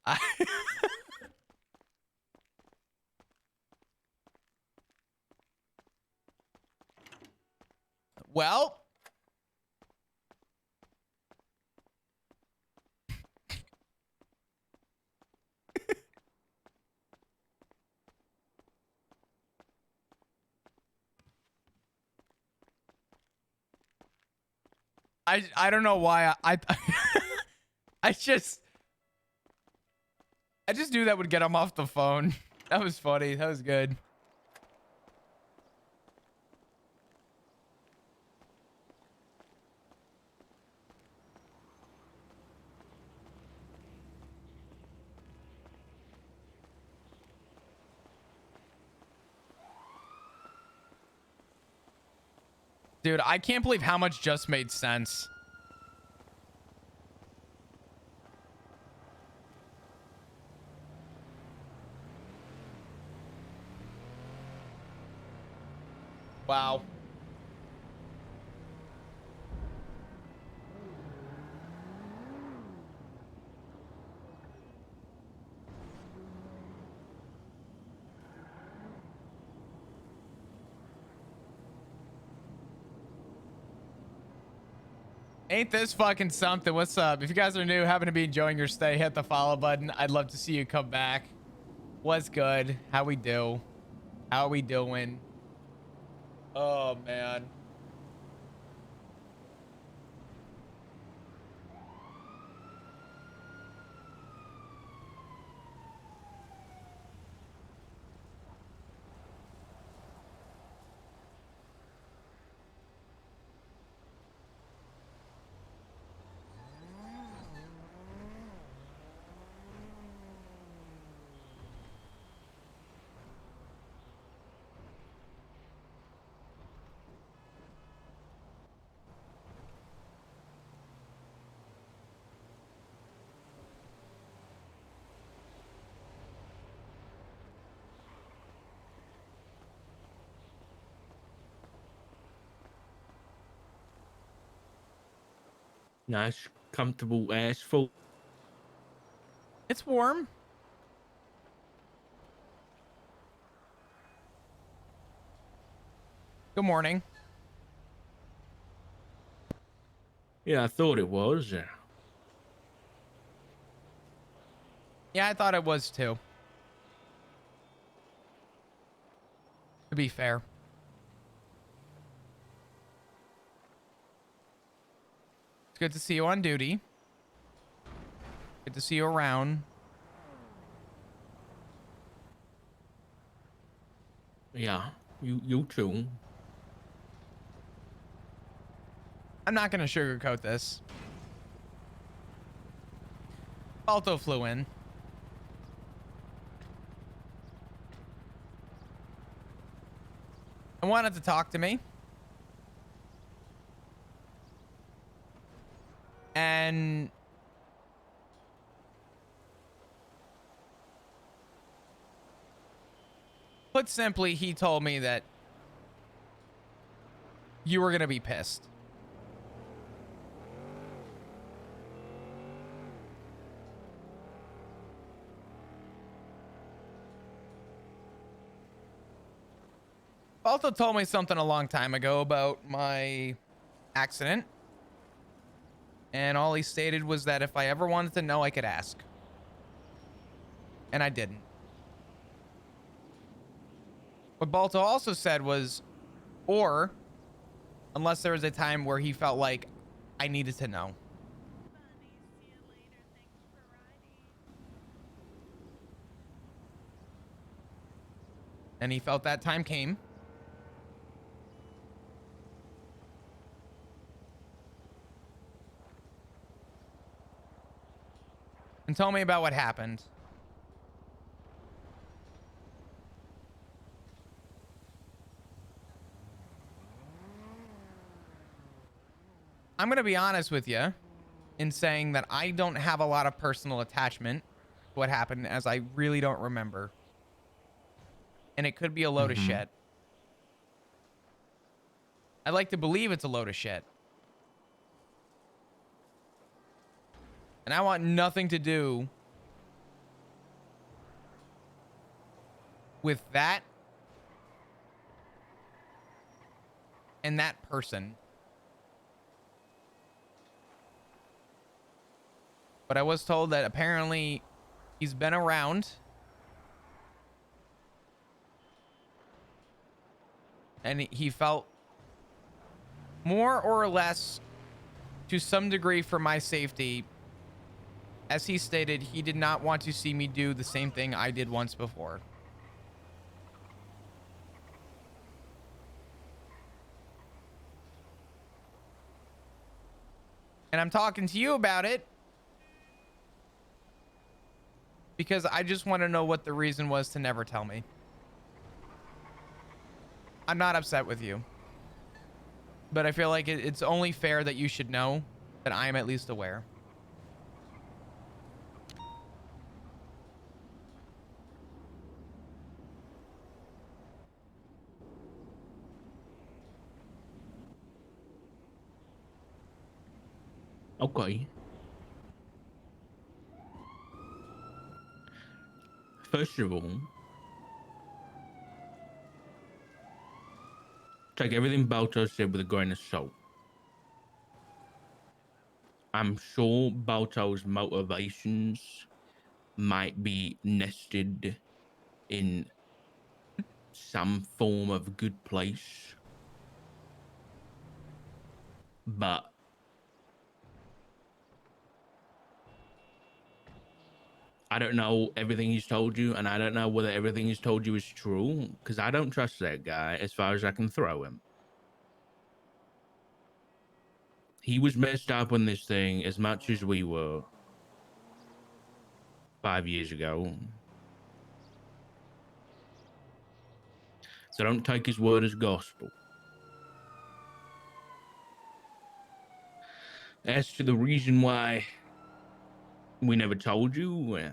I, well, I don't know why I just knew that would get him off the phone. That was funny. That was good. Dude, I can't believe how much just made sense. Wow. Ain't this fucking something? What's up? If you guys are new, happen to be enjoying your stay, hit the follow button. I'd love to see you come back. What's good? How we do? How we doing? Oh, man. Nice, comfortable asphalt. It's warm. Good morning. Yeah, I thought it was. Yeah, I thought it was too. To be fair. It's good to see you on duty. Good to see you around. Yeah, you too. I'm not going to sugarcoat this. Balto flew in. I wanted to talk to me. And put simply, he told me that you were going to be pissed. Balto told me something a long time ago about my accident. And all he stated was that if I ever wanted to know, I could ask. And I didn't. What Balto also said was, or unless there was a time where he felt like I needed to know. And he felt that time came. And tell me about what happened. I'm going to be honest with you in saying that I don't have a lot of personal attachment to what happened, as I really don't remember. And it could be a load of shit. I'd like to believe it's a load of shit. And I want nothing to do with that and that person. But I was told that apparently he's been around and he felt more or less to some degree for my safety. As he stated, he did not want to see me do the same thing I did once before. And I'm talking to you about it because I just want to know what the reason was to never tell me. I'm not upset with you, but I feel like it's only fair that you should know that I am at least aware. Okay. First of all, take everything Balto said with a grain of salt. I'm sure Balto's motivations might be nested in some form of good place, but I don't know everything he's told you, and I don't know whether everything he's told you is true, because I don't trust that guy as far as I can throw him. He was messed up on this thing as much as we were 5 years ago. So don't take his word as gospel. As to the reason why we never told you,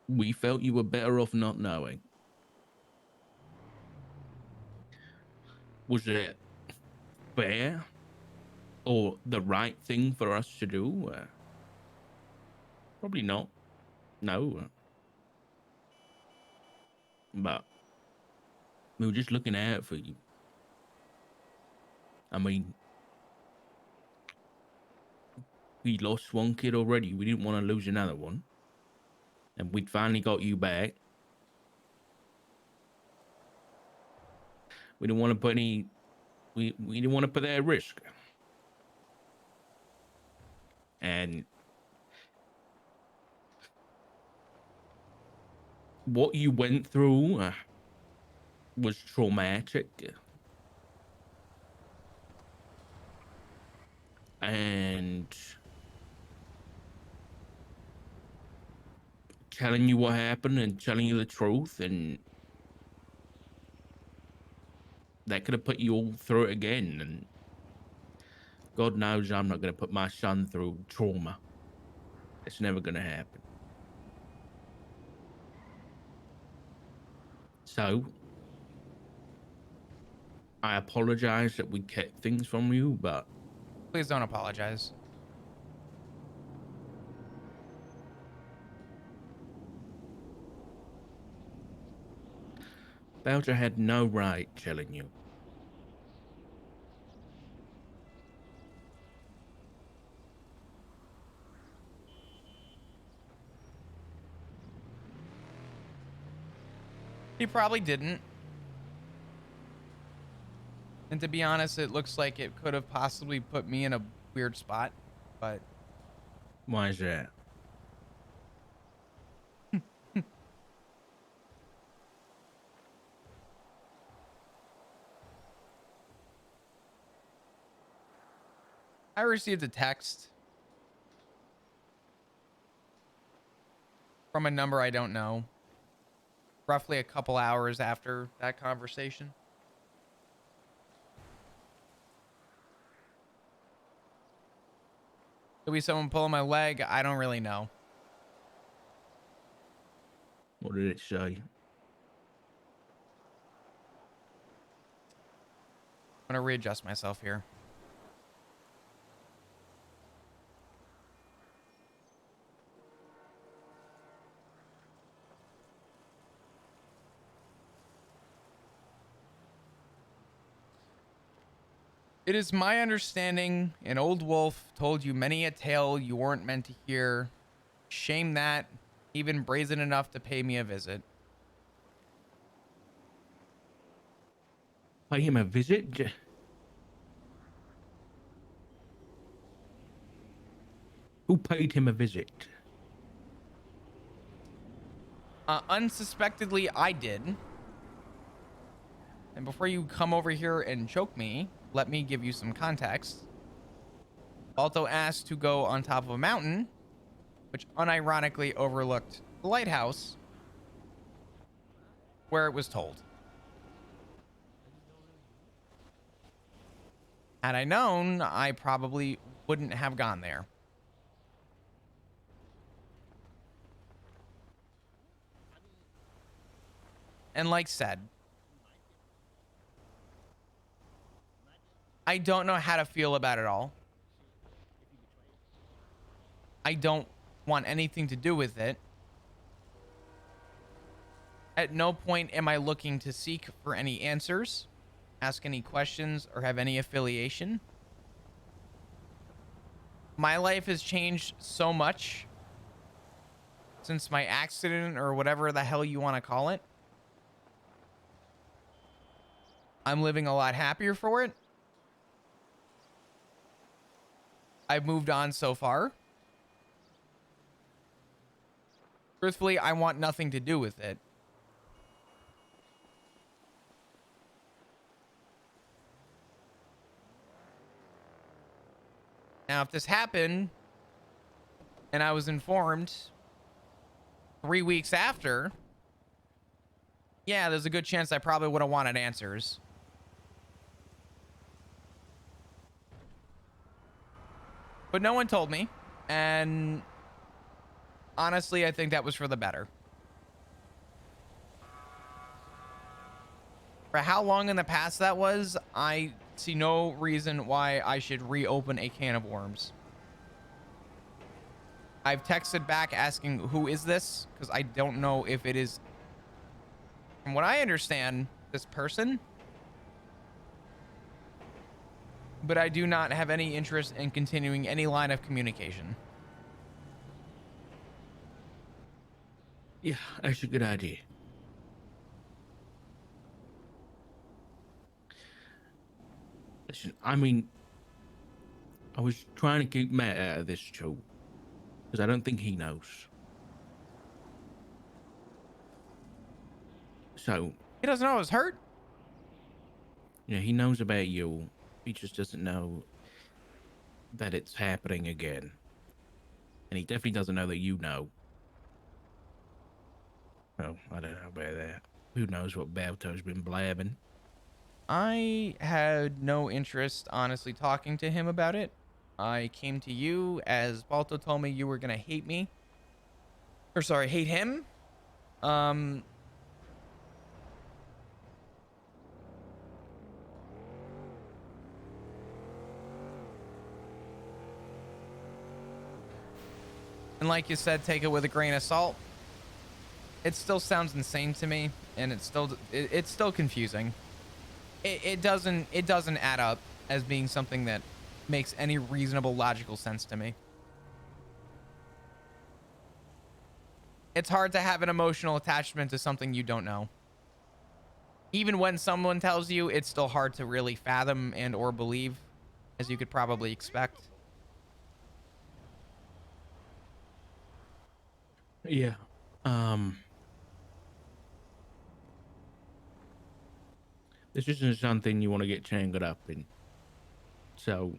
we felt you were better off not knowing. Was it fair or the right thing for us to do? Probably not. No. But we were just looking out for you. I mean, we lost one kid already. We didn't want to lose another one. And we'd finally got you back. We didn't want to put any... We didn't want to put that at risk. And what you went through was traumatic. And telling you what happened and telling you the truth, and that could have put you all through it again. And God knows I'm not going to put my son through trauma. It's never going to happen. So I apologize that we kept things from you, but Please don't apologize. Belcher had no right telling you. He probably didn't. And to be honest, it looks like it could have possibly put me in a weird spot, but Why is that? I received a text from a number I don't know, roughly a couple hours after that conversation. Could be someone pulling my leg. I don't really know. What did it say? I'm gonna readjust myself here. It is my understanding an old wolf told you many a tale you weren't meant to hear. Shame that, even brazen enough to pay me a visit. Pay him a visit? Who paid him a visit? Unsuspectedly, I did. And before you come over here and choke me, let me give you some context. Balto asked to go on top of a mountain, which unironically overlooked the lighthouse, where it was told. Had I known, I probably wouldn't have gone there. And like said, I don't know how to feel about it all. I don't want anything to do with it. At no point am I looking to seek for any answers, ask any questions, or have any affiliation. My life has changed so much since my accident, or whatever the hell you want to call it. I'm living a lot happier for it. I've moved on so far. Truthfully, I want nothing to do with it. Now, if this happened and I was informed 3 weeks after, yeah, there's a good chance I probably would have wanted answers. But no one told me, and honestly, I think that was for the better. For how long in the past that was, I see no reason why I should reopen a can of worms. I've texted back asking, who is this? Because I don't know if it is, from what I understand, this person. But I do not have any interest in continuing any line of communication. Yeah, that's a good idea. Listen, I mean, I was trying to keep Matt out of this too, because I don't think he knows. So, He doesn't know I was hurt. yeah, he knows about you. He just doesn't know that it's happening again. And he definitely doesn't know that you know. Oh, I don't know about that. Who knows what Balto's been blabbing? I had no interest, honestly, talking to him about it. I came to you as Balto told me you were gonna hate me. Or sorry, hate him. Um, and like you said, take it with a grain of salt. It still sounds insane to me, and it's still confusing. It doesn't add up as being something that makes any reasonable logical sense to me. It's hard to have an emotional attachment to something you don't know. Even when someone tells you, it's still hard to really fathom and or believe, as you could probably expect. Yeah. This isn't something you want to get tangled up in. So,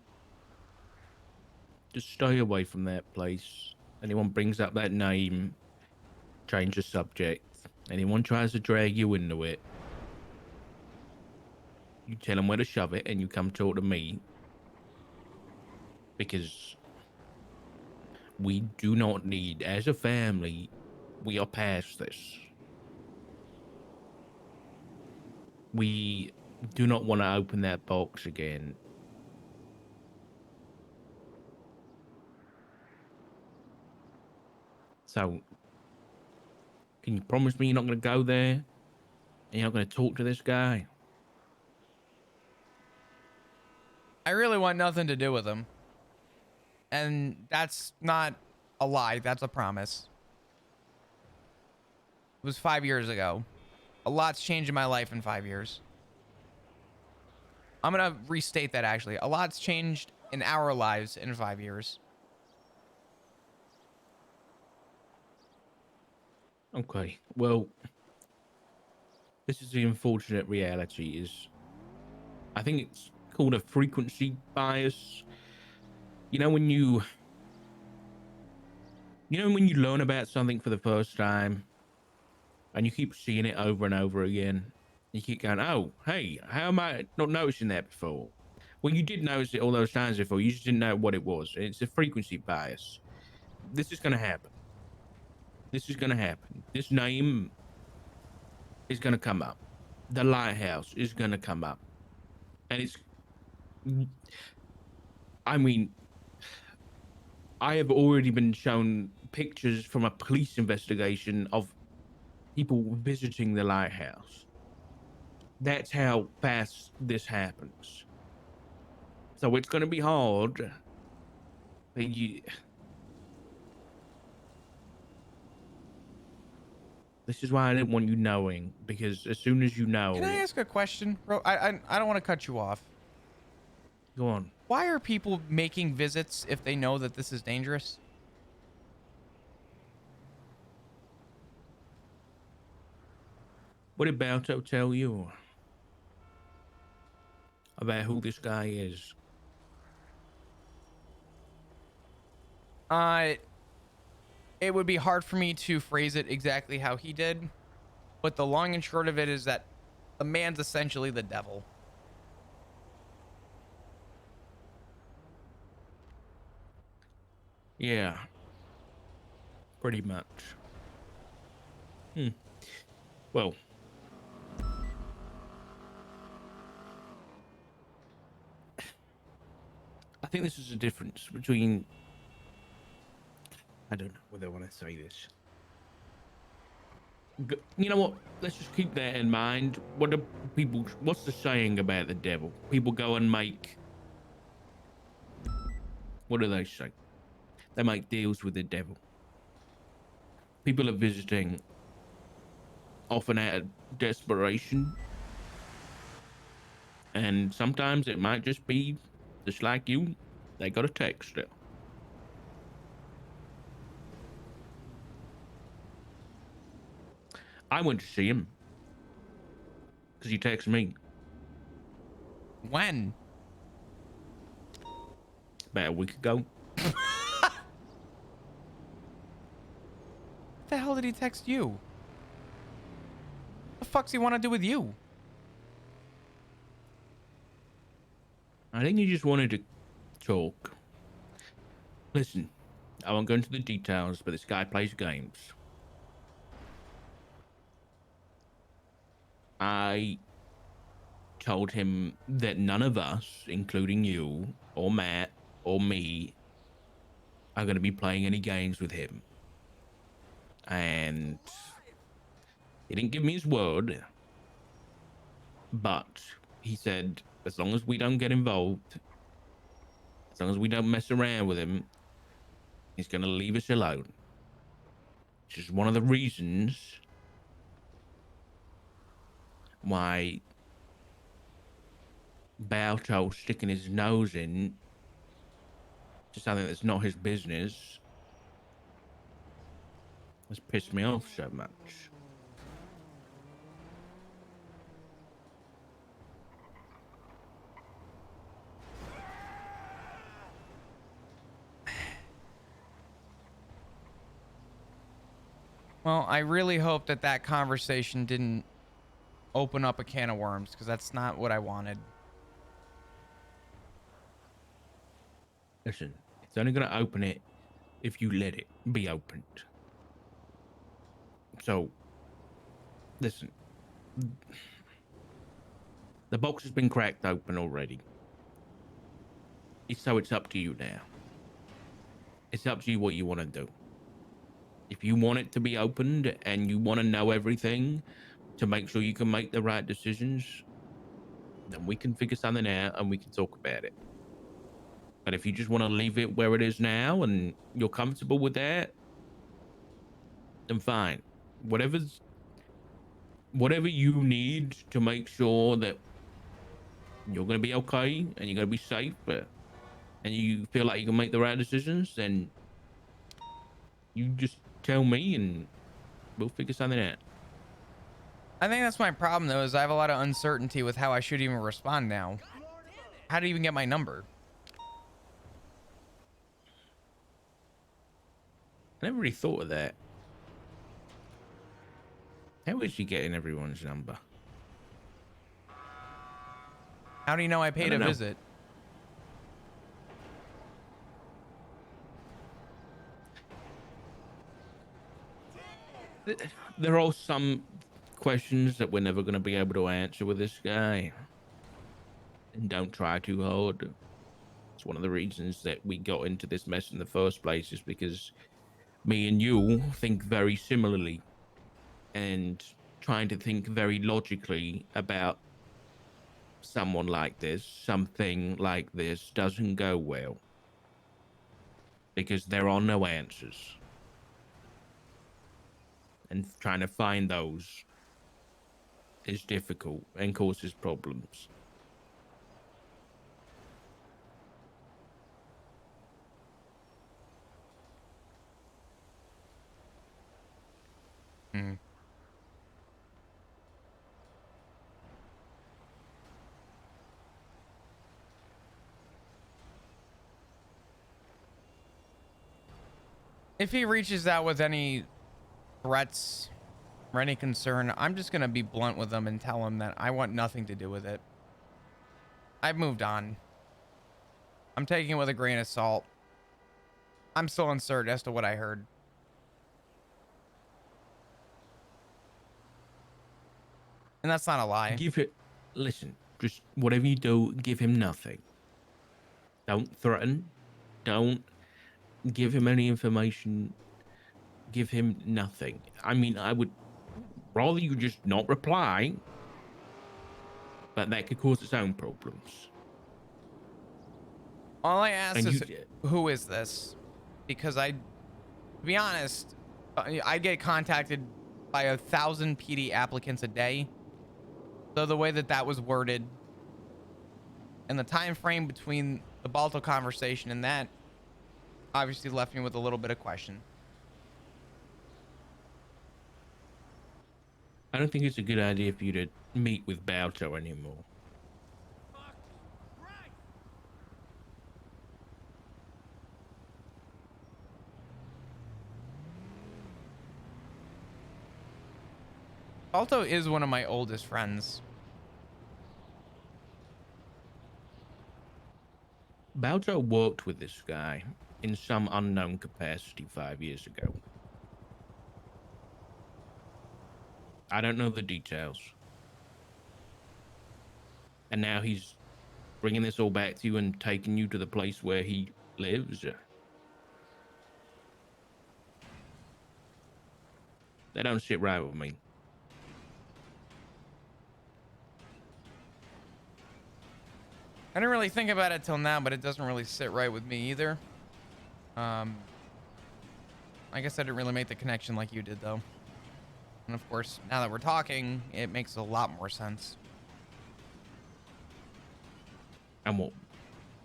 just stay away from that place. Anyone brings up that name, change the subject. Anyone tries to drag you into it, you tell them where to shove it and you come talk to me. Because we do not need, as a family, we are past this. We do not want to open that box again. So, can you promise me you're not going to go there? And you're not going to talk to this guy? I really want nothing to do with him. And that's not a lie. That's a promise. It was 5 years ago. A lot's changed in my life in 5 years. I'm going to restate that actually. A lot's changed in our lives in 5 years. Okay. Well, this is the unfortunate reality is I think it's called a frequency bias. You know when you when you learn about something for the first time and you keep seeing it over and over again, you keep going, oh, hey, how am I not noticing that before? Well, you did notice it all those times before. You just didn't know what it was. It's a frequency bias. This is going to happen. This is going to happen. This name is going to come up. The lighthouse is going to come up. And it's, I mean, I have already been shown pictures from a police investigation of people visiting the lighthouse. That's how fast this happens. So it's going to be hard. This is why I didn't want you knowing, because as soon as you know... Can I ask a question, bro? I don't want to cut you off. Go on. Why are people making visits if they know that this is dangerous? What did Balto tell you about who this guy is? It would be hard for me to phrase it exactly how he did, but the long and short of it is that the man's essentially the devil. Yeah. Pretty much. Well. I think this is a difference between... I don't know whether I want to say this. You know what? Let's just keep that in mind. What's the saying about the devil? People go and make... What do they say? They make deals with the devil. People are visiting often out of desperation. And sometimes it might just be just like you. They got a text it. I went to see him because he texted me. When? About a week ago. What the hell did he text you? What the fuck's he want to do with you? I think he just wanted to talk. Listen, I won't go into the details, but this guy plays games. I told him that none of us, including you or Matt or me, are going to be playing any games with him. And he didn't give me his word, but he said, as long as we don't get involved, as long as we don't mess around with him, he's going to leave us alone. Which is one of the reasons why Balto sticking his nose in to something that's not his business has pissed me off so much. Well, I really hope that that conversation didn't open up a can of worms, because that's not what I wanted. Listen, it's only going to open it if you let it be opened. So, listen. The box has been cracked open already. So it's up to you now. It's up to you what you want to do. If you want it to be opened and you want to know everything to make sure you can make the right decisions, then we can figure something out and we can talk about it. But if you just want to leave it where it is now and you're comfortable with that, then fine. Whatever's whatever you need to make sure that you're going to be okay and you're going to be safe, and you feel like you can make the right decisions, then you just tell me and we'll figure something out. I think that's my problem though, is I have a lot of uncertainty with how I should even respond now. How do you even get my number? I never really thought of that. How is she getting everyone's number? How do you know I I paid don't a know. visit? There are some questions that we're never going to be able to answer with this guy. And don't try too hard. It's one of the reasons that we got into this mess in the first place, is because me and you think very similarly, and trying to think very logically about someone like this, something like this, doesn't go well because there are no answers, and trying to find those is difficult and causes problems. Hmm. If he reaches out with any threats or any concern, I'm just going to be blunt with him and tell him that I want nothing to do with it. I've moved on. I'm taking it with a grain of salt. I'm still uncertain as to what I heard. And that's not a lie. Listen, just whatever you do, give him nothing. Don't threaten. Don't give him any information. Give him nothing. I mean, I would rather you just not reply, but that could cause its own problems. All I ask And is, who is this? Because to be honest, I get contacted by 1,000 PD applicants a day. So the way that was worded and the time frame between the Balto conversation and that obviously left me with a little bit of question. I don't think it's a good idea for you to meet with Balto anymore. Balto is one of my oldest friends. Balto worked with this guy in some unknown capacity 5 years ago. I don't know the details. And now he's bringing this all back to you and taking you to the place where he lives. That don't sit right with me. I didn't really think about it till now, but it doesn't really sit right with me either. I guess I didn't really make the connection like you did, though. And of course, now that we're talking, it makes a lot more sense. And what?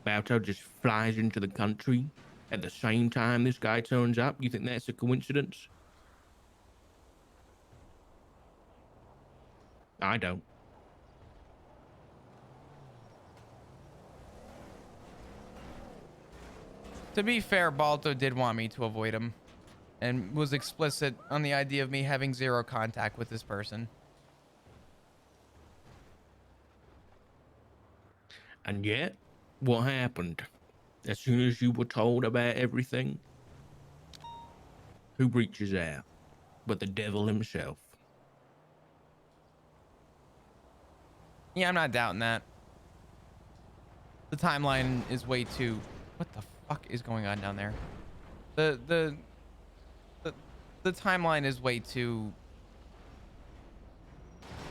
Balto just flies into the country at the same time this guy turns up? You think that's a coincidence? I don't. To be fair, Balto did want me to avoid him and was explicit on the idea of me having zero contact with this person. And yet, what happened? As soon as you were told about everything, who reaches out but the devil himself? Yeah, I'm not doubting that. The timeline is way too... What the fuck is going on down there? The timeline is way too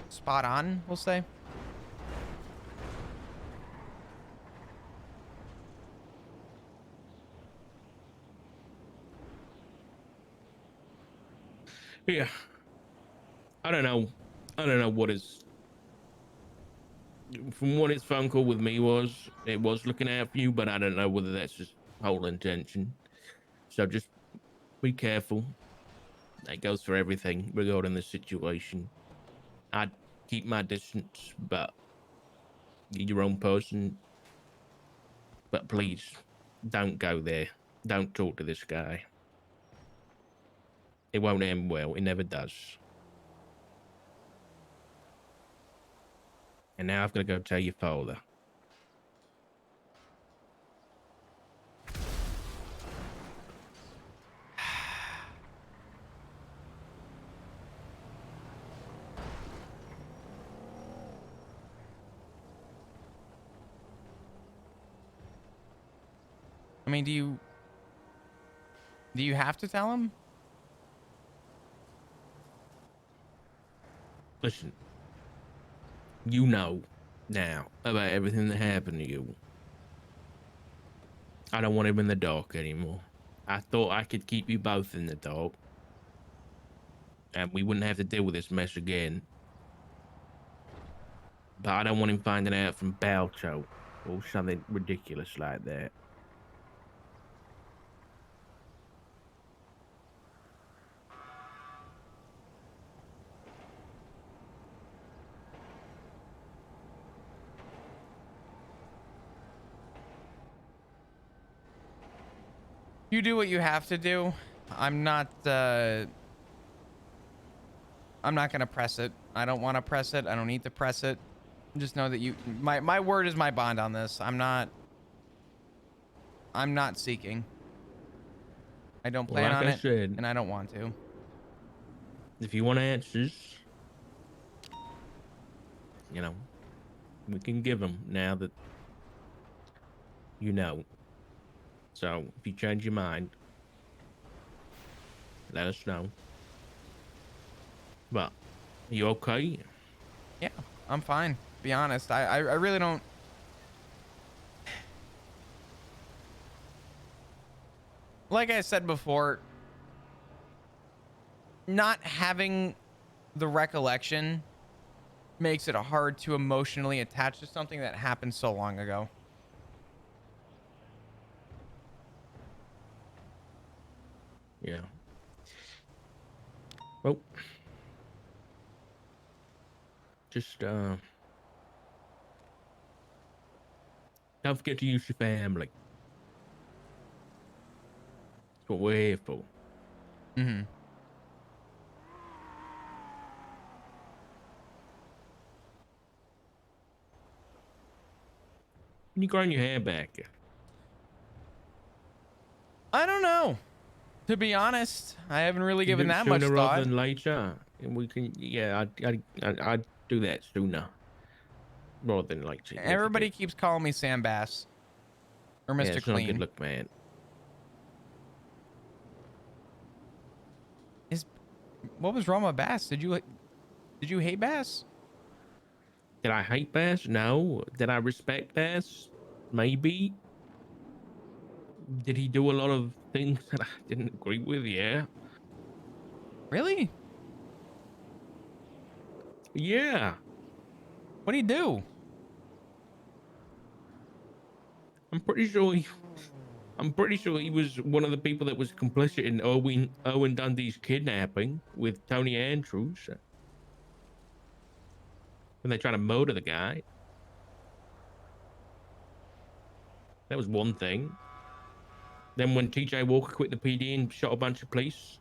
spot on, we'll say. Yeah. I don't know. I don't know what his, from what his phone call with me was, it was looking out for you, but I don't know whether that's his whole intention. So just be careful. That goes for everything regarding the situation. I'd keep my distance, but you're your own person. But please, don't go there. Don't talk to this guy. It won't end well. It never does. And now I've got to go tell your father. I mean, do you have to tell him? Listen, you know now about everything that happened to you. I don't want him in the dark anymore. I thought I could keep you both in the dark, and we wouldn't have to deal with this mess again. But I don't want him finding out from Balcho or something ridiculous like that. You do what you have to do. I'm not gonna press it. I don't want to press it. I don't need to press it. Just know that my word is my bond on this. I'm not seeking. I don't Well, plan like on I it, said, and I don't want to. if you want answers, you know, we can give them now that you know. So if you change your mind, let us know. But you okay? Yeah, I'm fine. To be honest, I really don't. Like I said before, not having the recollection makes it hard to emotionally attach to something that happened so long ago. Yeah. Well, just don't forget to use your family. That's what we're here for. Mm-hmm. When you growing your hair back, I don't know. To be honest, I haven't really you do given it that much sooner rather thought. than later, and we can. Yeah, I'd do that sooner rather than later. Yeah, Everybody forget. keeps calling me Sam Bass or Yeah, Mr. it's not a good Clean. look, man. Is What was wrong with Bass? Did you hate Bass? Did I hate Bass? No. Did I respect Bass? Maybe. Did he do a lot of things that I didn't agree with? Yeah. Really? Yeah. What do you do? I'm pretty sure he I'm pretty sure he was one of the people that was complicit in Owen Dundee's kidnapping with Tony Andrews when they tried to murder the guy. That was one thing. Then when TJ Walker quit the PD and shot a bunch of police,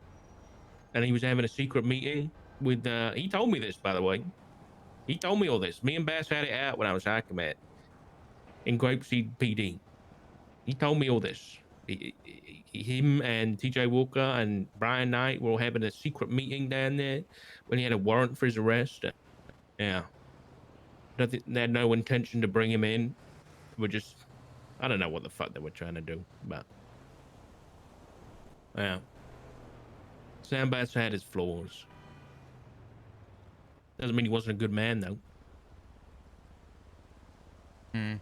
and he was having a secret meeting with he told me this, by the way. He told me all this. Me and Bass had it out when I was high command in Grapeseed PD. He told me all this. Him and TJ Walker and Brian Knight were all having a secret meeting down there when he had a warrant for his arrest. Yeah. They had no intention to bring him in. We're just, I don't know what the fuck they were trying to do, but yeah. Sam Bass had his flaws. Doesn't mean he wasn't a good man, though. Hmm.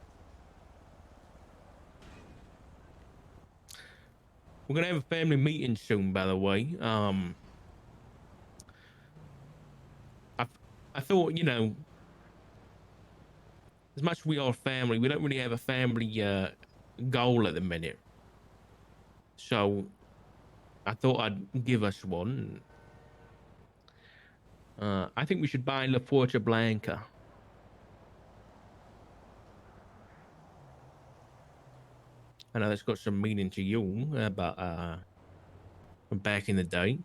We're gonna have a family meeting soon, by the way. I thought, as much as we are family, we don't really have a family goal at the minute. So I thought I'd give us one. I think we should buy La Puerta Blanca. I know that's got some meaning to you, but from back in the day.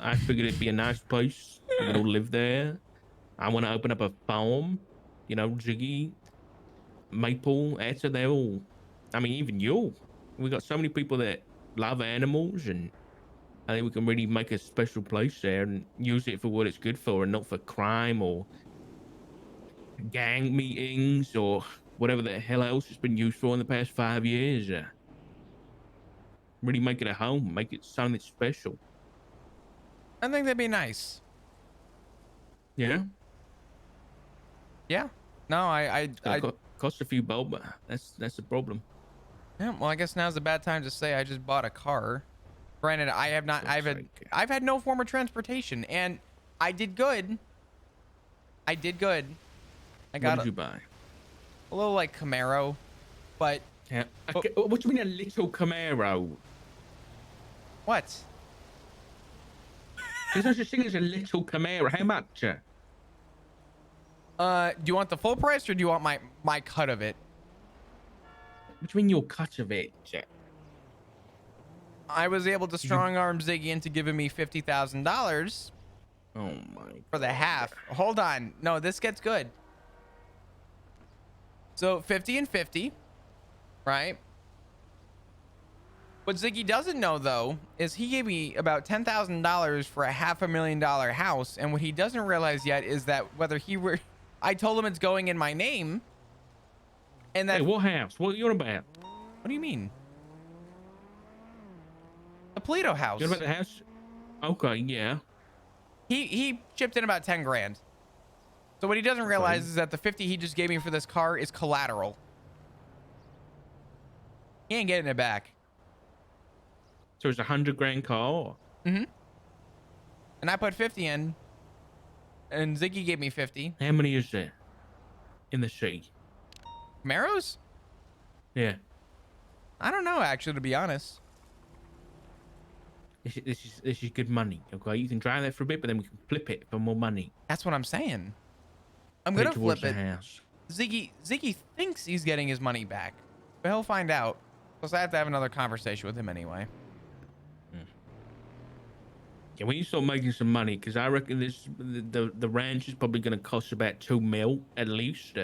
I figured it'd be a nice place. We could all live there. I want to open up a farm. Jiggy, Maple, Etta, they're all. I mean, even you. We got so many people that love animals, and I think we can really make a special place there and use it for what it's good for, and not for crime or gang meetings or whatever the hell else it's been used for in the past 5 years. Really make it a home, make it something special. I think that'd be nice. Yeah. Yeah. No, I cost a few bob, but that's the problem. Yeah, well, I guess now's a bad time to say I just bought a car. Granted, I've had no form of transportation, and I did good. I got What did you buy? a little like Camaro, but yeah. What do you mean a little Camaro? What? There's no such thing as a little Camaro. How much? Do you want the full price or do you want my cut of it? What do you mean your cut of it? I was able to strong arm Ziggy into giving me $50,000. Oh my! For the half. Hold on. No, this gets good. So 50 and 50, right? What Ziggy doesn't know though is he gave me about $10,000 for a $500,000 house, and what he doesn't realize yet is that I told him it's going in my name, and that. Hey, what house? What you're about? What do you mean? The Polito house. You're about the house? Okay, yeah. He chipped in about 10 grand. So what he doesn't realize is that the 50 he just gave me for this car is collateral. He ain't getting it back. So it's $100 grand car. Mm-hmm. And I put 50 in, and Ziggy gave me 50. How many is there in the sea? Camaros? Yeah. I don't know, actually, to be honest. This is good money. Okay, you can drive that for a bit, but then we can flip it for more money. That's what I'm saying. I'm gonna flip it. House. Ziggy thinks he's getting his money back, but he'll find out. Plus, I have to have another conversation with him anyway. Yeah, when you start making some money, because I reckon the ranch is probably going to cost about $2 million at least,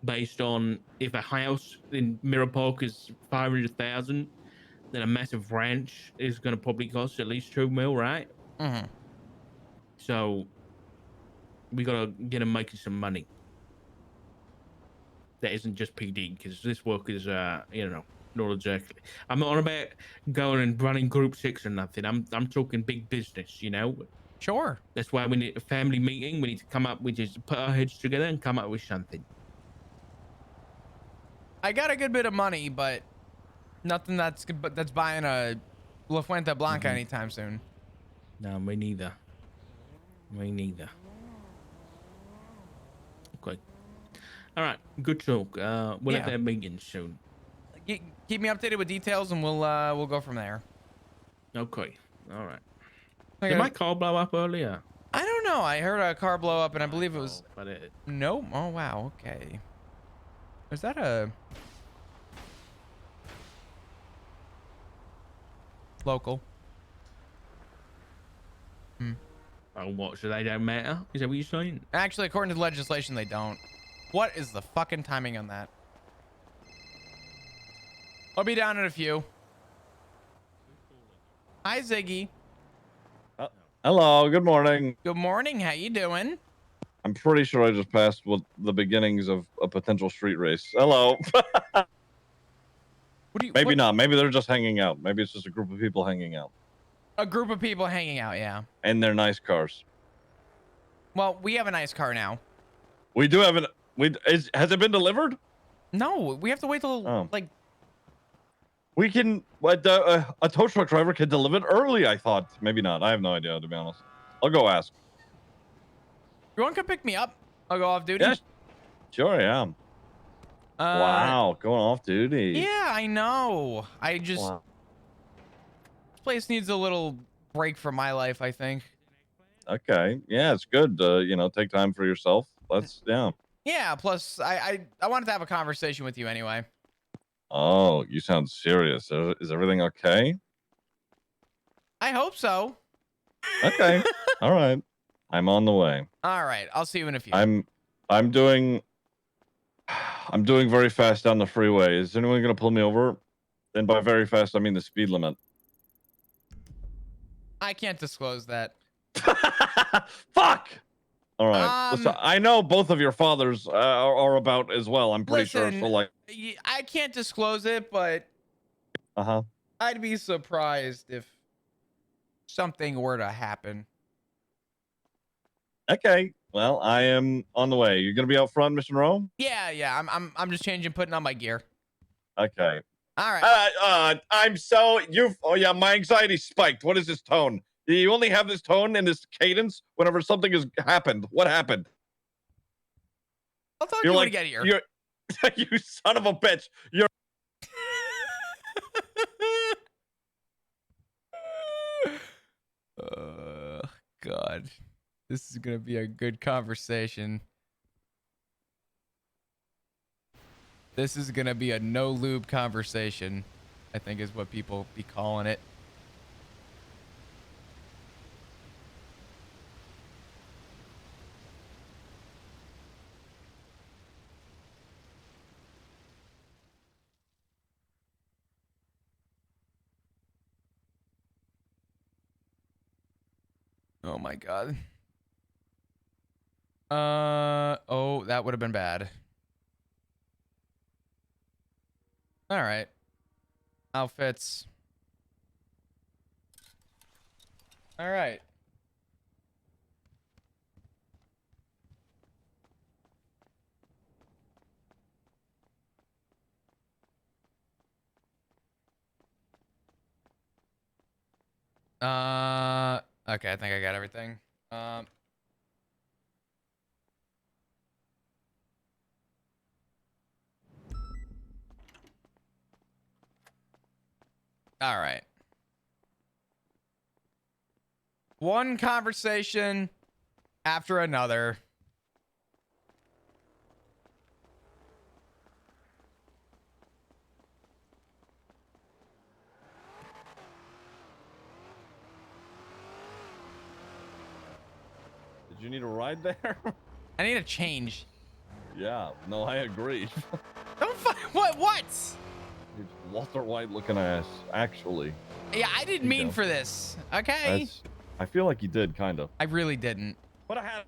based on if a house in Mirror Park is 500,000, then a massive ranch is going to probably cost at least $2 million, right? Mm-hmm. So we got to get him making some money. That isn't just PD, because this work is, not exactly. I'm not on about going and running Group 6 or nothing. I'm talking big business, Sure. That's why we need a family meeting. We need to come up with just put our heads together and come up with something. I got a good bit of money, but nothing that's buying a La Fuente Blanca anytime soon. No, me neither. Okay. All right. Good talk. We'll have that meeting soon. Keep me updated with details, and we'll go from there. Okay. All right. Did my car blow up earlier? I don't know. I heard a car blow up, and I believe it was. But it... No. Oh wow. Okay. Is that a local? Oh, what? So they don't matter? Is that what you're saying? Actually, according to the legislation, they don't. What is the fucking timing on that? I'll be down in a few. Hi, Ziggy. Hello, good morning. Good morning. How you doing? I'm pretty sure I just passed with the beginnings of a potential street race. Hello. Maybe not. Maybe they're just hanging out. Maybe it's just a group of people hanging out. A group of people hanging out, yeah. And they're nice cars. Well, we have a nice car now. We do have has it been delivered? No, we have to wait till like We can. What? A tow truck driver can deliver it early. I thought. Maybe not. I have no idea, to be honest. I'll go ask. You want to come pick me up? I'll go off duty. Yes. Sure, yeah. Wow, going off duty. Yeah, I know. I just Wow. this place needs a little break from my life, I think. Okay. Yeah, it's good to, take time for yourself. That's yeah. Yeah, plus I wanted to have a conversation with you anyway. Oh, you sound serious. Is everything okay? I hope so. Okay. All right. I'm on the way. All right, I'll see you in a few. I'm doing very fast down the freeway. Is anyone gonna pull me over? And by very fast, I mean the speed limit. I can't disclose that. Fuck. All right. Listen, I know both of your fathers are about as well. I'm pretty sure. So like, I can't disclose it, but I'd be surprised if something were to happen. Okay. Well, I am on the way. You're gonna be out front, Mr. Monroe? Yeah. I'm just putting on my gear. Okay. All right. I'm so oh yeah, my anxiety spiked. What is this tone? You only have this tone and this cadence whenever something has happened. What happened? I'll talk to you when we get here. You son of a bitch. You're God. This is gonna be a good conversation. This is gonna be a no lube conversation, I think is what people be calling it. Oh my God. Oh, that would have been bad. All right. Outfits. All right. Okay, I think I got everything. All right. One conversation after another. Did you need a ride there? I need a change. Yeah, no, I agree. Don't what? It's Walter White looking ass, actually. Yeah, I didn't mean for this. Okay. I feel like you did, kind of. I really didn't. But I had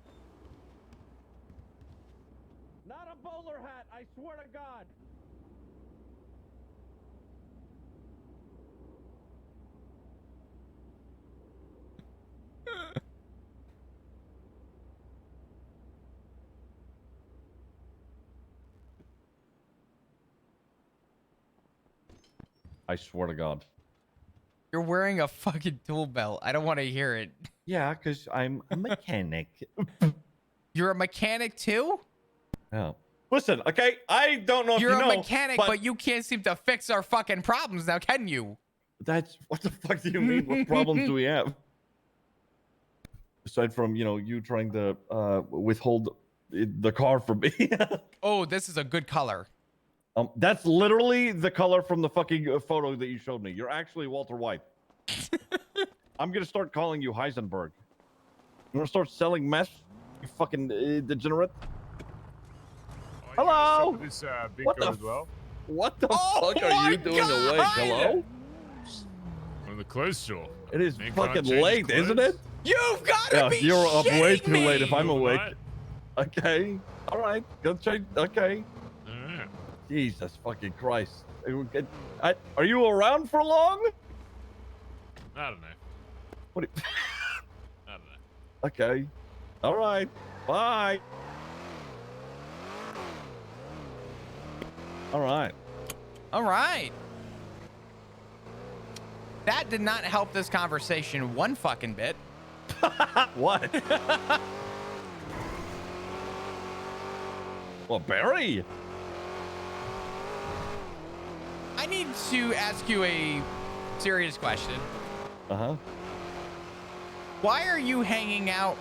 not a bowler hat, I swear to God. I swear to God. You're wearing a fucking tool belt. I don't want to hear it. Yeah, because I'm a mechanic. You're a mechanic too? Yeah. Listen, okay, I don't know if you know. You're a mechanic, but you can't seem to fix our fucking problems now, can you? That's what the fuck do you mean? What problems do we have? Aside from, you trying to withhold the car from me. Oh, this is a good color. That's literally the color from the fucking photo that you showed me. You're actually Walter White. I'm gonna start calling you Heisenberg. You wanna start selling meth, you fucking degenerate? Hello. This, big What the? as well? What the fuck are you doing awake? Hello. On the clothes store. It is Man, can't fucking change late, clothes? isn't it? You've got to be You're up way too late if I'm You're awake. right. Okay. All right. Go change. Okay. Alright. Jesus fucking Christ. Are you around for long? I don't know. What? I don't know. Okay. All right. Bye. All right. All right. That did not help this conversation one fucking bit. What? Well, Barry. I need to ask you a serious question. Uh-huh. Why are you hanging out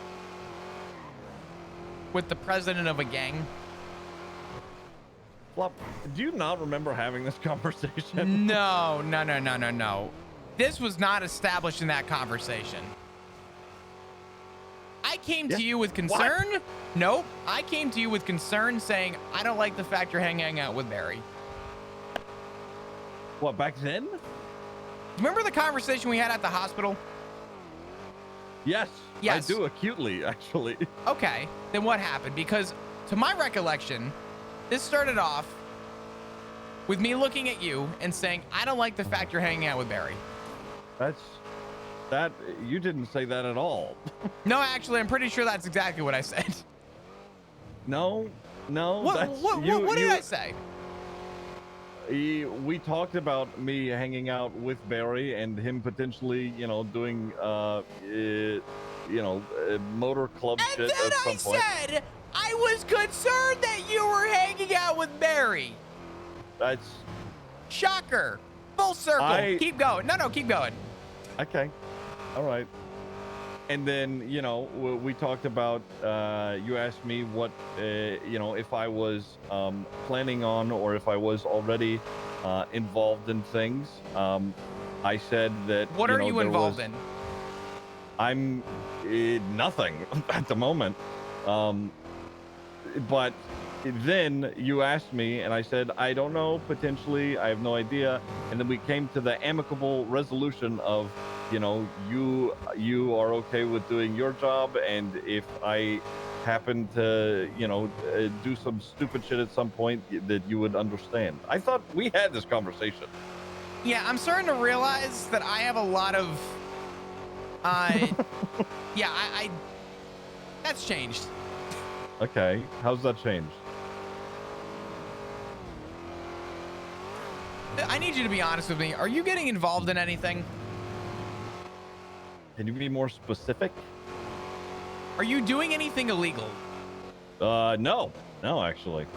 with the president of a gang? Flop, do you not remember having this conversation? No. This was not established in that conversation. I came to you with concern. What? Nope. I came to you with concern saying, I don't like the fact you're hanging out with Barry. What, back then? Remember the conversation we had at the hospital? Yes. Yes. I do acutely, actually. Okay, then what happened? Because to my recollection, this started off with me looking at you and saying, I don't like the fact you're hanging out with Barry. You didn't say that at all. No, actually, I'm pretty sure that's exactly what I said. No. What did I say? We talked about me hanging out with Barry and him potentially, doing, motor club And shit then at some I point. said I was concerned that you were hanging out with Barry. That's Shocker. Full circle. Keep going. No, keep going. okay. All right. And then, we talked about, you asked me what, if I was planning on or if I was already involved in things. I said that. What are you involved in? I'm nothing at the moment. But then you asked me and I said, I don't know, potentially, I have no idea. And then we came to the amicable resolution of, you are okay with doing your job. And if I happen to, do some stupid shit at some point, that you would understand. I thought we had this conversation. Yeah, I'm starting to realize that I have a lot of, I that's changed. Okay. How's that changed? I need you to be honest with me. Are you getting involved in anything? Can you be more specific? Are you doing anything illegal? No, actually.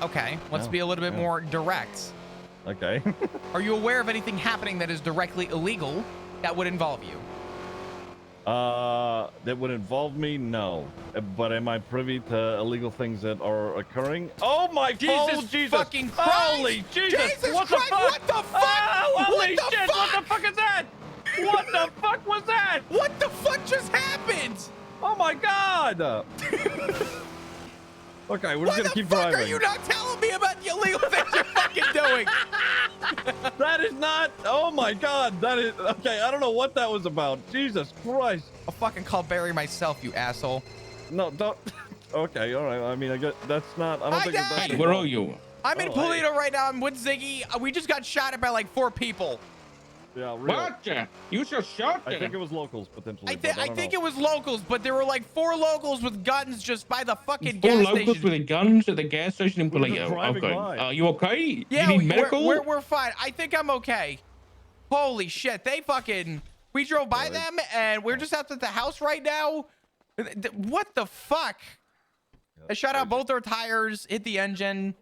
Okay, let's No, be a little bit no. more direct. Okay. Are you aware of anything happening that is directly illegal that would involve you? That would involve me? No. But am I privy to illegal things that are occurring? Oh my Jesus fucking Christ! Holy Jesus! Jesus What Christ! the fuck? What the fuck? Oh, holy What the shit! What the fuck? fuck is that? What the fuck was that? What the fuck just happened? Oh my god! Okay, we're just gonna keep What the fuck driving. are you not telling me about the illegal things you're fucking doing? That is not. Oh my god! That is okay. I don't know what that was about. Jesus Christ! I'll fucking call Barry myself, you asshole. No, don't. Okay, all right. I mean, I get that's not. I don't think died. that's. Hey, where are you? I'm in Oh, Polito right now. I'm with Ziggy. We just got shot at by like 4 people. Yeah, real. What? You just shot I them. think it was locals potentially. I but think know. it was locals, but there were like 4 locals with guns just by the fucking Four gas locals station. with guns at the gas station in We were just Polito. driving Okay. by. Are you okay? Yeah, you need medical? we're fine. I think I'm okay. Holy shit, we drove by them and we're just out at the house right now. What the fuck? They shot out both our tires, hit the engine.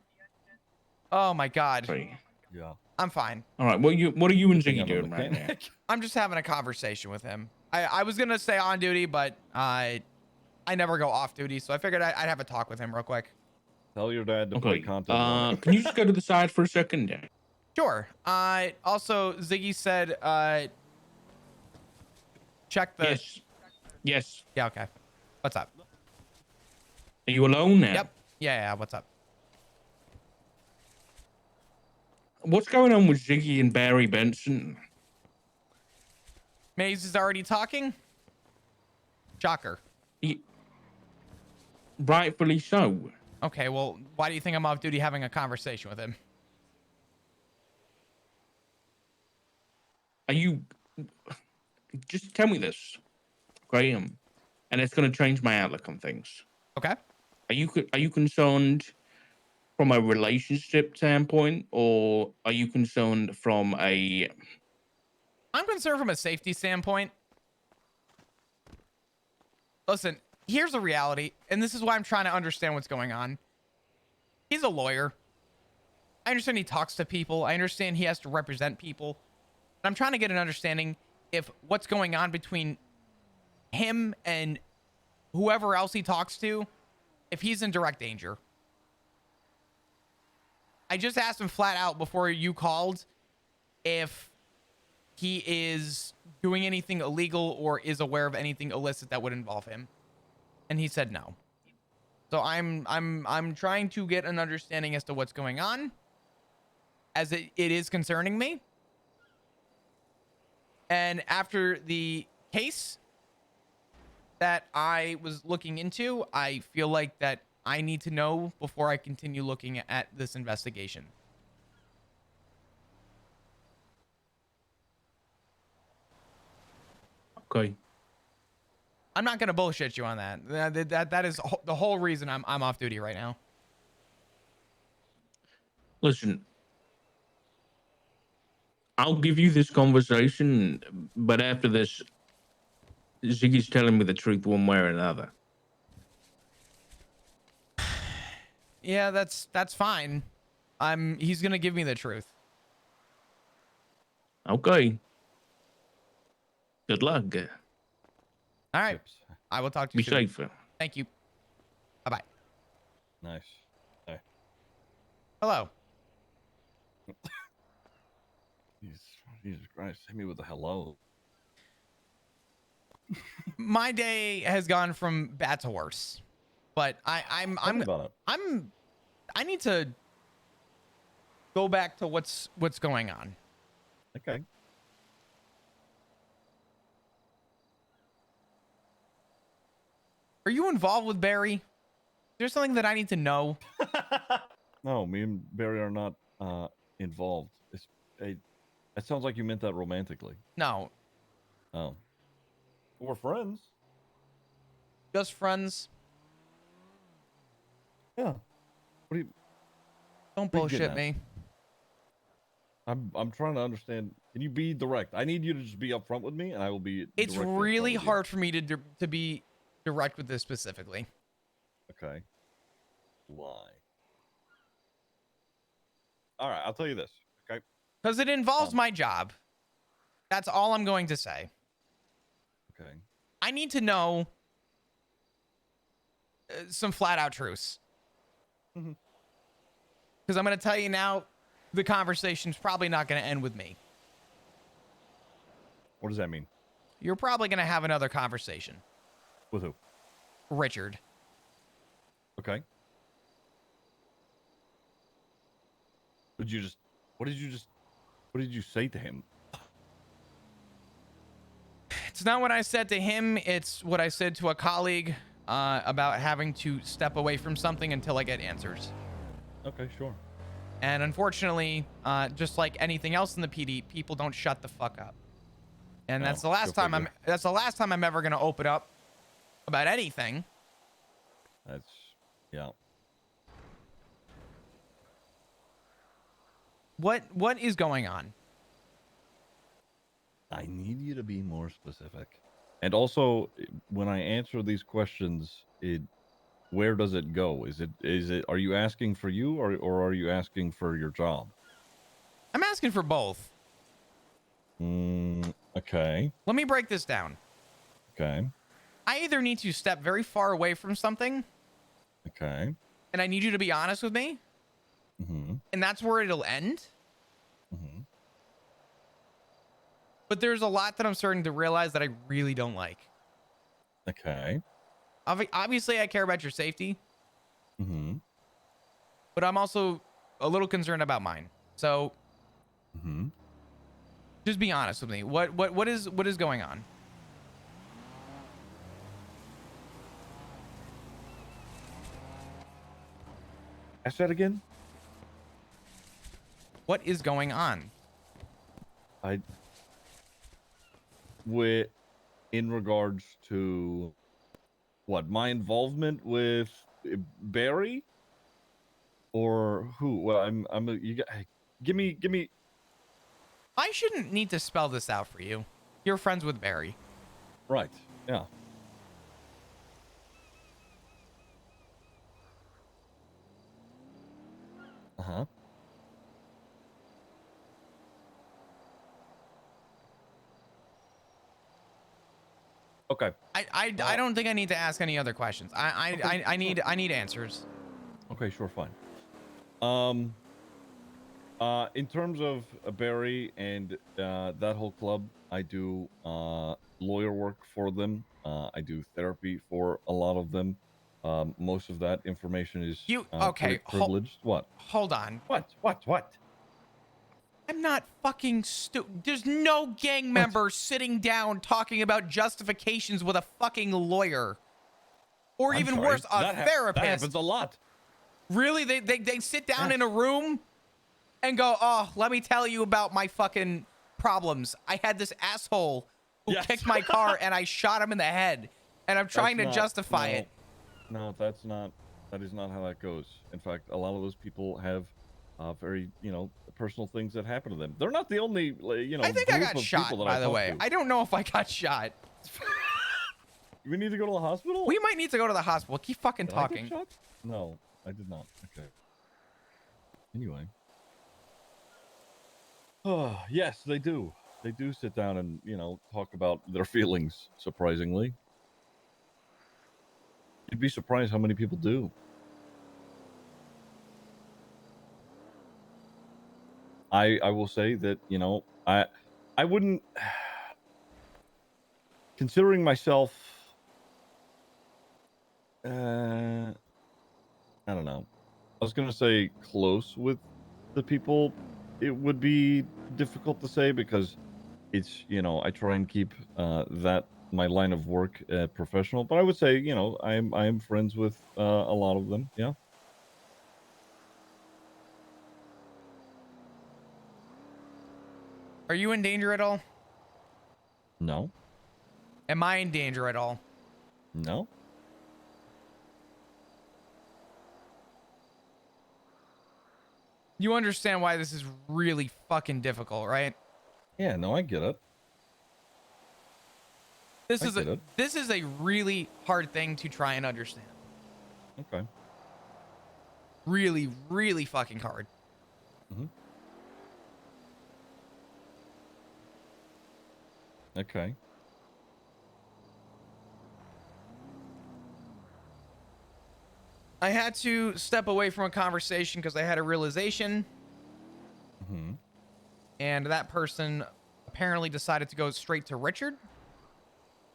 Oh my god. Sorry. Yeah. I'm fine. All right. What are you and Think Ziggy I'm a doing right now? mechanic. I'm just having a conversation with him. I was gonna stay on duty, but I never go off duty, so I figured I'd have a talk with him real quick. Tell your dad to play Okay. content. Can you just go to the side for a second? Sure. Also, Ziggy said, check the. Yes. Yes. Yeah. Okay. What's up? Are you alone now? Yep. Yeah. What's up? What's going on with Ziggy and Barry Benson? Maze is already talking. Shocker. Rightfully so. Okay. Well, why do you think I'm off duty having a conversation with him? Are you? Just tell me this, Graham, and it's going to change my outlook on things. Okay. Are you concerned from a relationship standpoint, or are you concerned from a I'm concerned from a safety standpoint. Listen, here's the reality, and this is why I'm trying to understand what's going on. He's a lawyer. I understand he talks to people. I understand he has to represent people. But I'm trying to get an understanding if what's going on between him and whoever else he talks to, if he's in direct danger. I just asked him flat out before you called if he is doing anything illegal or is aware of anything illicit that would involve him. And he said no. So I'm trying to get an understanding as to what's going on, as it is concerning me. And after the case that I was looking into, I feel like that I need to know before I continue looking at this investigation. Okay. I'm not going to bullshit you on that. That is the whole reason I'm off duty right now. Listen, I'll give you this conversation, but after this, Ziggy's telling me the truth one way or another. Yeah, that's fine. He's going to give me the truth. Okay. Good luck. All right. Chips. I will talk to Be you soon. safe. Thank you. Bye-bye. Nice. Hey. Hello. Jesus Christ. Hit me with a hello. My day has gone from bad to worse. But Tell me about it. I need to go back to what's going on. Okay. Are you involved with Barry? Is there something that I need to know? No, me and Barry are not involved. It sounds like you meant that romantically. No, Oh. We're friends. just friends. Yeah. What do you Don't What are you getting bullshit at? me. I'm trying to understand. Can you be direct? I need you to just be upfront with me, and I will be. It's directly upfront really with you. hard for me to be direct with this specifically. Okay. Why? All right, I'll tell you this. Okay. Because it involves my job. That's all I'm going to say. Okay. I need to know some flat out truths. Mhm. Because I'm going to tell you now, the conversation's probably not going to end with me. What does that mean? You're probably going to have another conversation. With who? Richard. Okay. What did you say to him? It's not what I said to him. It's what I said to a colleague about having to step away from something until I get answers. Okay, sure. And unfortunately, just like anything else in the PD, people don't shut the fuck up. And Oh, that's the last go time figure. that's the last time I'm ever going to open up about anything. That's yeah. What is going on? I need you to be more specific. And also, when I answer these questions, where does it go? Is it are you asking for you or are you asking for your job? I'm asking for both. Okay. Let me break this down. Okay. I either need to step very far away from something, Okay. and I need you to be honest with me, Mm-hmm. and that's where it'll end. Mm-hmm. But there's a lot that I'm starting to realize that I really don't like. Okay. Obviously, I care about your safety, Mm-hmm. but I'm also a little concerned about mine. So Mm-hmm. just be honest with me. What is going on? Ask that again. What is going on? With in regards to what my involvement with Barry or who? Well, you got. Hey, give me. I shouldn't need to spell this out for you. You're friends with Barry. Right. Yeah. Uh-huh. Okay. I don't think I need to ask any other questions. I need answers. Okay, sure, fine. In terms of Barry and that whole club, I do lawyer work for them. I do therapy for a lot of them. Most of that information is okay? privileged. What? Hold on. What? I'm not fucking stupid. There's no gang member sitting down talking about justifications with a fucking lawyer, or I'm even sorry, worse, a that therapist. That happens a lot. Really? They sit down Yes. in a room and go, oh, let me tell you about my fucking problems. I had this asshole who Yes. kicked my car and I shot him in the head, and I'm trying to justify it. No, that is not how that goes. In fact, a lot of those people have very, personal things that happen to them. They're not the only, I think I group got of shot, people that by I the talk way. to. I don't know if I got shot. We need to go to the hospital? We might need to go to the hospital. Keep fucking Did I get talking. shot? No, I did not. Okay. Anyway. Oh, yes, they do. They do sit down and, talk about their feelings, surprisingly. You'd be surprised how many people do. I will say that, I wouldn't, considering myself, I don't know. I was going to say close with the people. It would be difficult to say because it's, I try and keep that my line of work professional. But I would say, I am friends with a lot of them. Yeah. Are you in danger at all? No. Am I in danger at all? No. You understand why this is really fucking difficult, right? Yeah. No, I get it. This I is get a it. this is a really hard thing to try and understand. Okay. Really, really fucking hard. Mm-hmm. Okay. I had to step away from a conversation because I had a realization, Mm-hmm. and that person apparently decided to go straight to Richard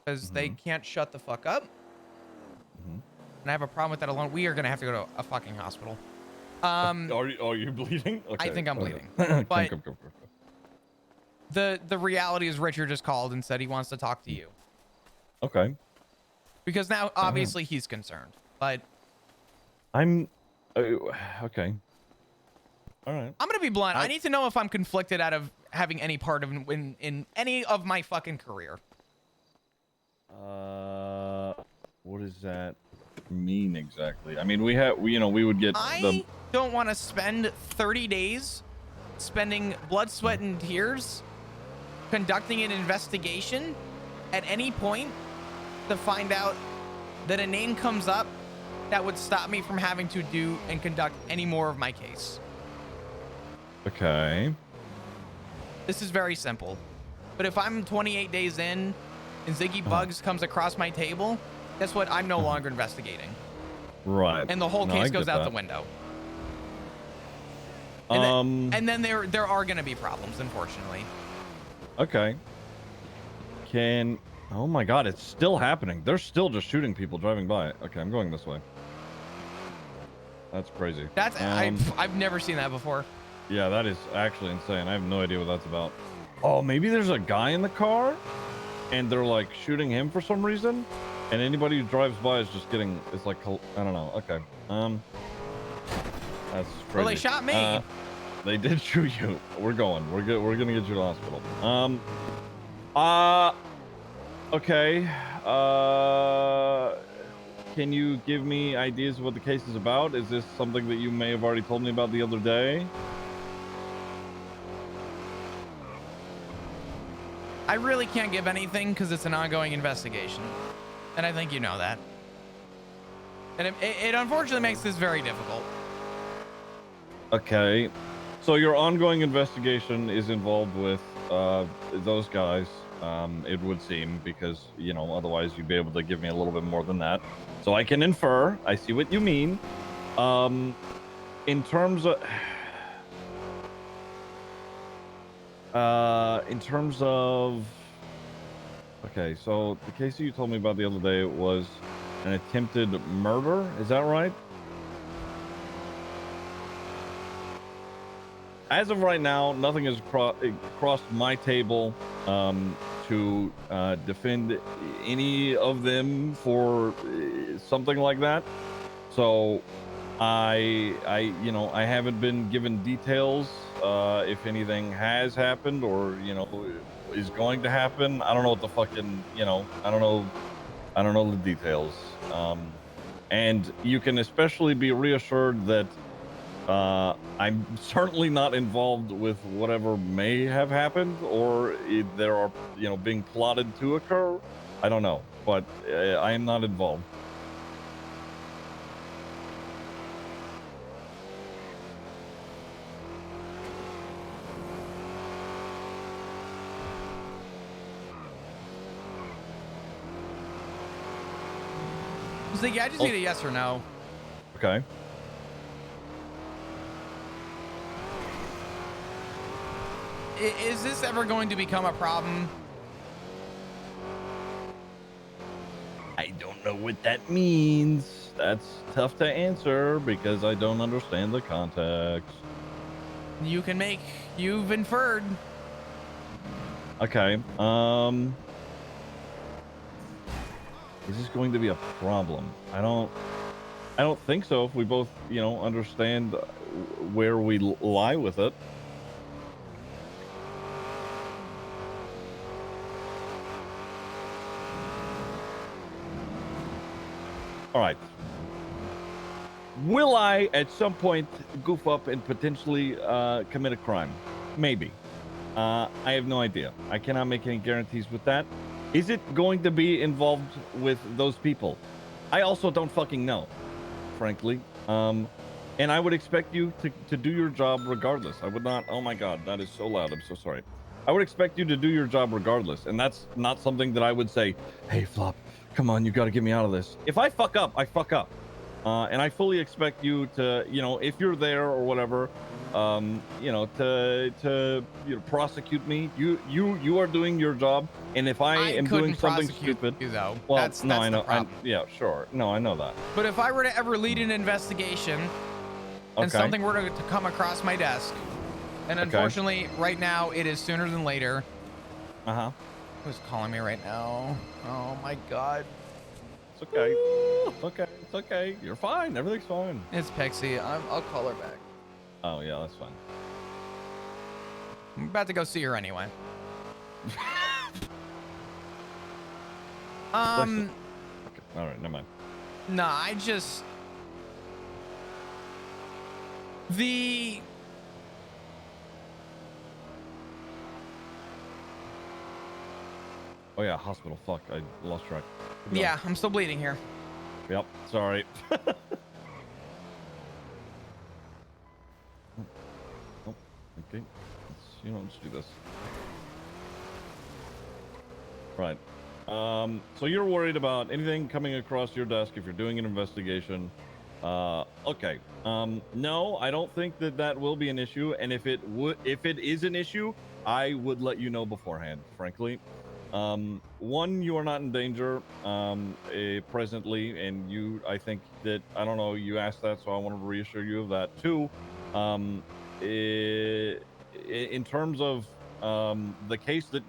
because they can't shut the fuck up. Mm-hmm. And I have a problem with that alone. We are gonna have to go to a fucking hospital. Are you bleeding? Okay. I think I'm Okay. bleeding. Come. But the reality is Richard just called and said he wants to talk to you Okay. because now obviously he's concerned. But I'm okay. All right. I'm gonna be blunt. I need to know if I'm conflicted out of having any part of in any of my fucking career. What does that mean exactly? I mean, we would get I don't want to spend 30 days spending blood, sweat, and tears conducting an investigation at any point to find out that a name comes up that would stop me from having to do and conduct any more of my case. Okay. This is very simple. But if I'm 28 days in and Ziggy Bugs comes across my table, guess what? I'm no longer investigating. Right. And the whole No, I case goes get out that. the window. And And then there are going to be problems, unfortunately. Okay. Oh my God, it's still happening. They're still just shooting people driving by. Okay, I'm going this way. That's crazy. That's I've never seen that before. Yeah, that is actually insane. I have no idea what that's about. Oh, maybe there's a guy in the car and they're like shooting him for some reason. And anybody who drives by is just getting, it's like, I don't know. Okay. That's crazy. Well, they shot me. They did shoot you. We're going. We're good. We're gonna get you to the hospital. Okay. Can you give me ideas of what the case is about? Is this something that you may have already told me about the other day? I really can't give anything because it's an ongoing investigation. And I think you know that. And it unfortunately makes this very difficult. Okay. So your ongoing investigation is involved with those guys, it would seem, because, you know, otherwise you'd be able to give me a little bit more than that. So I can infer. I see what you mean. In terms of... Okay, so the case that you told me about the other day was an attempted murder. Is that right? As of right now, nothing has crossed my table to defend any of them for something like that. So I haven't been given details if anything has happened or, you know, is going to happen. I don't know what the fucking, you know, I don't know the details. And you can especially be reassured that I'm certainly not involved with whatever may have happened, or there are, you know, being plotted to occur. I don't know, but I am not involved. Ziggy, I just need a yes or no. Okay. Is this ever going to become a problem? I don't know what that means. That's tough to answer because I don't understand the context. You've inferred. Okay. Is this going to be a problem? I don't think so if we both, you know, understand where we lie with it. All right. Will I at some point goof up and potentially commit a crime? Maybe. I have no idea. I cannot make any guarantees with that. Is it going to be involved with those people? I also don't fucking know, frankly. And I would expect you to do your job regardless. I would not. Oh my God, that is so loud. I'm so sorry. I would expect you to do your job regardless. And that's not something that I would say, hey, Flop, come on, you got to get me out of this. If I fuck up, I fuck up. And I fully expect you to, you know, if you're there or whatever, you know, to you know, prosecute me. You are doing your job, and if I am doing something stupid, you though. well, That's no, I the know, problem. yeah, sure, no, I know that. But if I were to ever lead an investigation and Okay. something were to come across my desk, and unfortunately, right now it is sooner than later. Who's calling me right now? Oh my God. It's okay. It's okay. It's okay. You're fine. Everything's fine. It's Pixie. I'll call her back. Oh yeah, that's fine. I'm about to go see her anyway. Okay. All right, never mind. Nah, I just Oh yeah, hospital. Fuck, I lost track. Keep going. yeah, I'm still bleeding here. Yep. Sorry. Oh, okay. Let's do this. Right. So you're worried about anything coming across your desk if you're doing an investigation. Okay. No, I don't think that will be an issue. And if it is an issue, I would let you know beforehand, frankly. One, you are not in danger presently, and I think that, I don't know, you asked that, so I wanted to reassure you of that. Two, in terms of the case that you